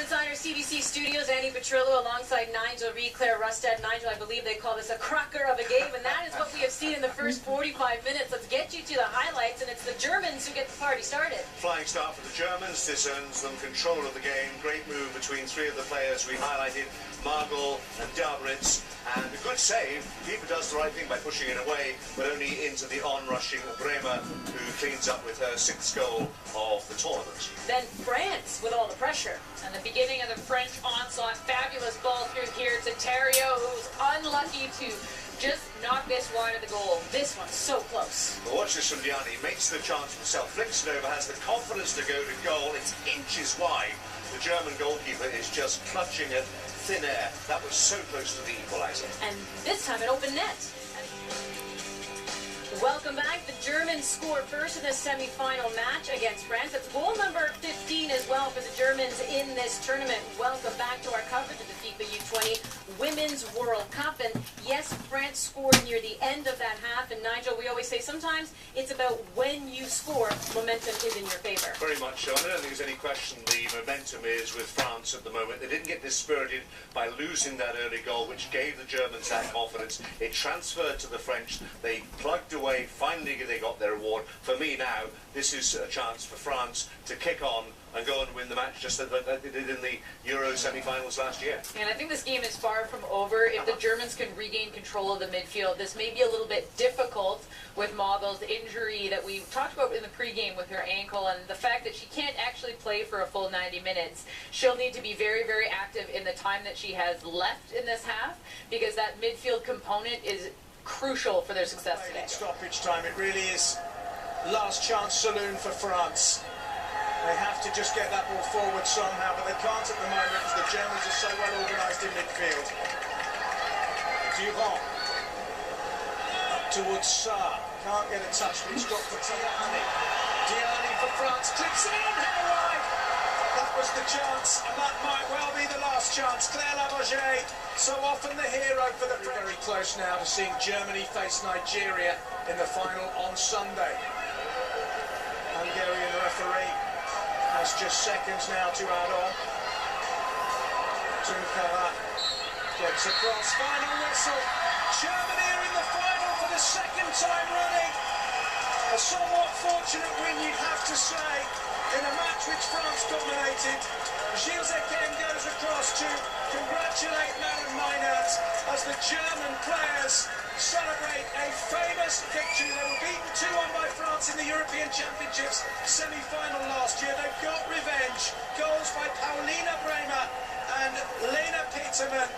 Insider CBC Studios, Annie Petrillo alongside Nigel Reed, Claire Rustad. Nigel, I believe they call this a cracker of a game, and that is what we have seen in the first 45 minutes. Let's get you to the highlights, and it's the Germans who get the party started. Flying start for the Germans. This earns them control of the game. Great move between three of the players we highlighted, Margol and Dabritz. And a good save. Keeper does the right thing by pushing it away, but only into the on-rushing Bremer, who cleans up with her sixth goal of the tournament. Then France with all the pressure. And the beginning of the French onslaught, fabulous ball through here to Thériault, who's unlucky to just knock this wide of the goal. This one's so close. But watch this from Diani. Makes the chance himself, flicks it over, has the confidence to go to goal. It's inches wide. The German goalkeeper is just clutching at thin air. That was so close to the equaliser. And this time an open net. Welcome back. The Germans scored first in the semi-final match against France. That's goal number 15 as well for the Germans in this tournament. Welcome back to our coverage of the FIFA U20 Women's World Cup. And yes, France scored near the end of that half. And Nigel, we always say sometimes it's about when you score, momentum is in your favor. Very much so. I don't think there's any question the momentum is with France at the moment. They didn't get dispirited by losing that early goal, which gave the Germans that confidence. It transferred to the French. They plugged away. Finally, they got their reward. For me now, this is a chance for France to kick on and go and win the match just like they did in the Euro semi-finals last year. And I think this game is far from over. If the Germans can regain control of the midfield, this may be a little bit difficult with Mogul's injury that we talked about in the pregame with her ankle, and the fact that she can't actually play for a full 90 minutes. She'll need to be very, very active in the time that she has left in this half, because that midfield component is crucial for their success today. Stoppage time. It really is last chance saloon for France. They have to just get that ball forward somehow, but they can't at the moment because the Germans are so well organised in midfield. Durand up towards Sarr. Can't get a touch, but he's got for Diani. Diani for France. Clicks it in. Header wide. That was the chance, and that might well be the last chance. Claire Labourget, so often the hero for the French. Very close now to seeing Germany face Nigeria in the final on Sunday. Hungarian referee has just seconds now to add on. Tunkara gets across, final whistle. Germany are in the final for the second time running. A somewhat fortunate win, you'd have to say, in a match which France dominated. Gilles Etienne goes across to congratulate Maren Meinert as the German players celebrate a famous victory. They were beaten 2-1 by France in the European Championships semi-final last year. They've got revenge. Goals by Paulina Bremer and Lena Petermann.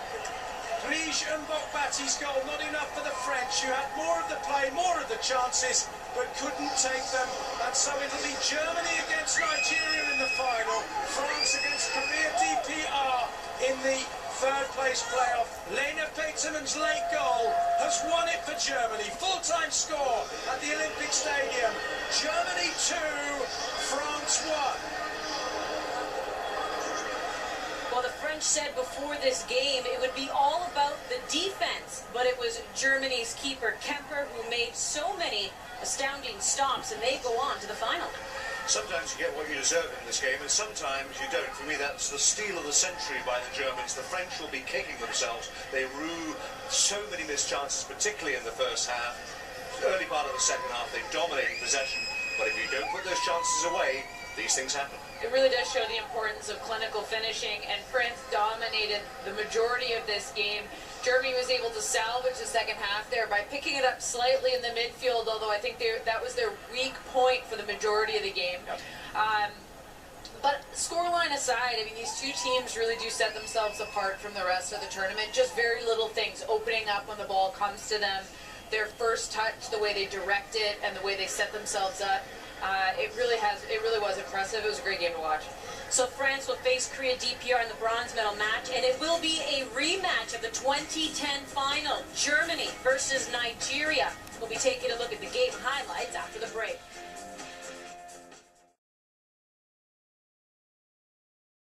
Rige Mbokbati's goal, not enough for the French, who had more of the play, more of the chances, but couldn't take them. And so it'll be Germany against Nigeria in the final, France against Korea DPR in the third place playoff. Lena Petermann's late goal has won it for Germany. Full-time score at the Olympic Stadium. Germany 2, France 1. Well, the French said before this game it would be all about the defense, but it was Germany's keeper Kemper who made so many astounding stops, and they go on to the final. Sometimes you get what you deserve in this game, and sometimes you don't. For me, that's the steal of the century by the Germans. The French will be kicking themselves. They rue so many missed chances, particularly in the first half. Early part of the second half, they dominated possession, but if you don't put those chances away, these things happen. It really does show the importance of clinical finishing, and France dominated the majority of this game. Germany was able to salvage the second half there by picking it up slightly in the midfield, although I think that was their weak point for the majority of the game. Yep. But scoreline aside, I mean, these two teams really do set themselves apart from the rest of the tournament. Just very little things opening up when the ball comes to them. Their first touch, the way they direct it, and the way they set themselves up. It really was impressive. It was a great game to watch. So France will face Korea DPR in the bronze medal match, and it will be a rematch of the 2010 final, Germany versus Nigeria. We'll be taking a look at the game highlights after the break.